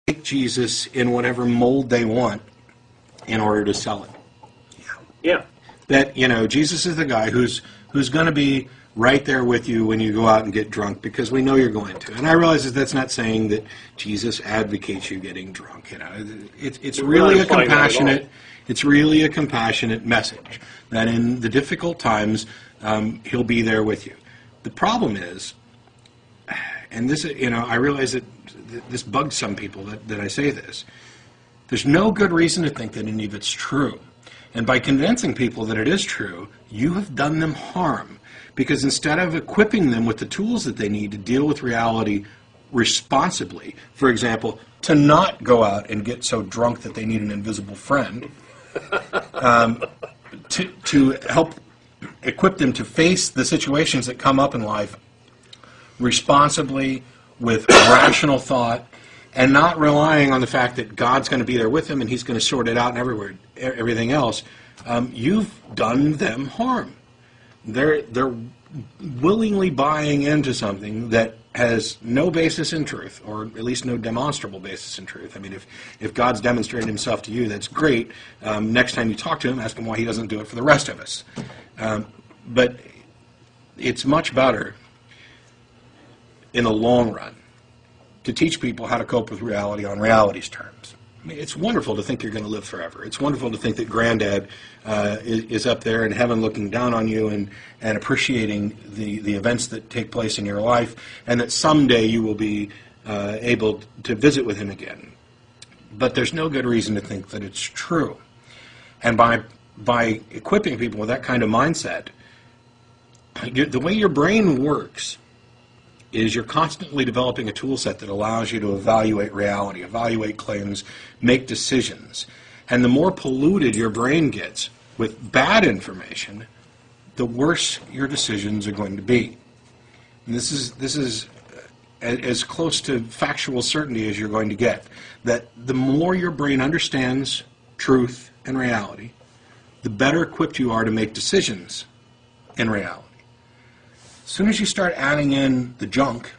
make Jesus in whatever mold they want in order to sell it. Yeah. That, Jesus is the guy who's going to be right there with you when you go out and get drunk, because we know you're going to. And I realize that's not saying that Jesus advocates you getting drunk. It's really a compassionate. It's really a compassionate message that in the difficult times, he'll be there with you. The problem is, and this, I realize that this bugs some people that I say this. There's no good reason to think that any of it's true. And by convincing people that it is true, you have done them harm. Because instead of equipping them with the tools that they need to deal with reality responsibly, for example, to not go out and get so drunk that they need an invisible friend, to help equip them to face the situations that come up in life responsibly, with rational thought, and not relying on the fact that God's going to be there with them and he's going to sort it out and everything else, you've done them harm. They're willingly buying into something that has no basis in truth, or at least no demonstrable basis in truth. I mean, if God's demonstrated himself to you, that's great. Next time you talk to him, ask him why he doesn't do it for the rest of us. But it's much better in the long run to teach people how to cope with reality on reality's terms. I mean, it's wonderful to think you're going to live forever. It's wonderful to think that Granddad is up there in heaven looking down on you and appreciating the events that take place in your life, and that someday you will be able to visit with him again. But there's no good reason to think that it's true. And by equipping people with that kind of mindset, the way your brain works is you're constantly developing a tool set that allows you to evaluate reality, evaluate claims, make decisions. And the more polluted your brain gets with bad information, the worse your decisions are going to be. And this is as close to factual certainty as you're going to get, that the more your brain understands truth and reality, the better equipped you are to make decisions in reality. As soon as you start adding in the junk,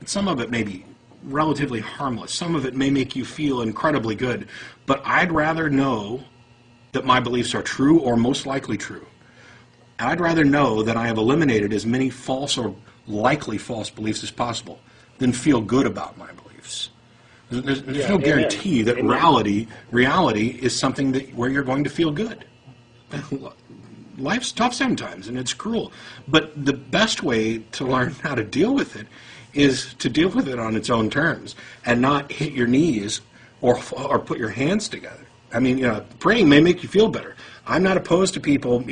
and some of it may be relatively harmless, some of it may make you feel incredibly good, but I'd rather know that my beliefs are true or most likely true. I'd rather know that I have eliminated as many false or likely false beliefs as possible than feel good about my beliefs. There's no guarantee that reality is something where you're going to feel good. Life's tough sometimes, and it's cruel. But the best way to learn how to deal with it is to deal with it on its own terms and not hit your knees or put your hands together. I mean, praying may make you feel better. I'm not opposed to people,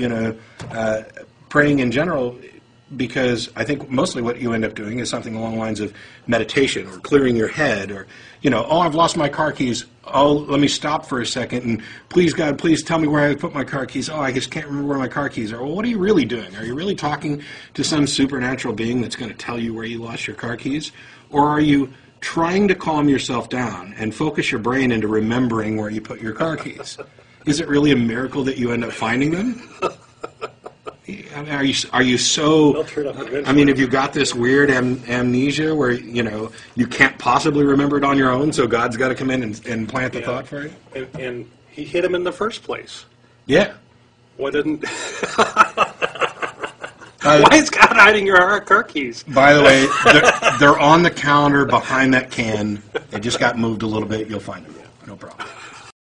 praying in general, because I think mostly what you end up doing is something along the lines of meditation or clearing your head, or, oh, I've lost my car keys. Oh, let me stop for a second, and please, God, please tell me where I put my car keys. Oh, I just can't remember where my car keys are. Well, what are you really doing? Are you really talking to some supernatural being that's going to tell you where you lost your car keys? Or are you trying to calm yourself down and focus your brain into remembering where you put your car keys? Is it really a miracle that you end up finding them? Are you so? I mean, have you got this weird amnesia where you can't possibly remember it on your own, so God's got to come in and plant the thought for you? And he hit him in the first place. Yeah. Why didn't? Why is God hiding your car keys? By the way, they're on the counter behind that can. They just got moved a little bit. You'll find them. No problem.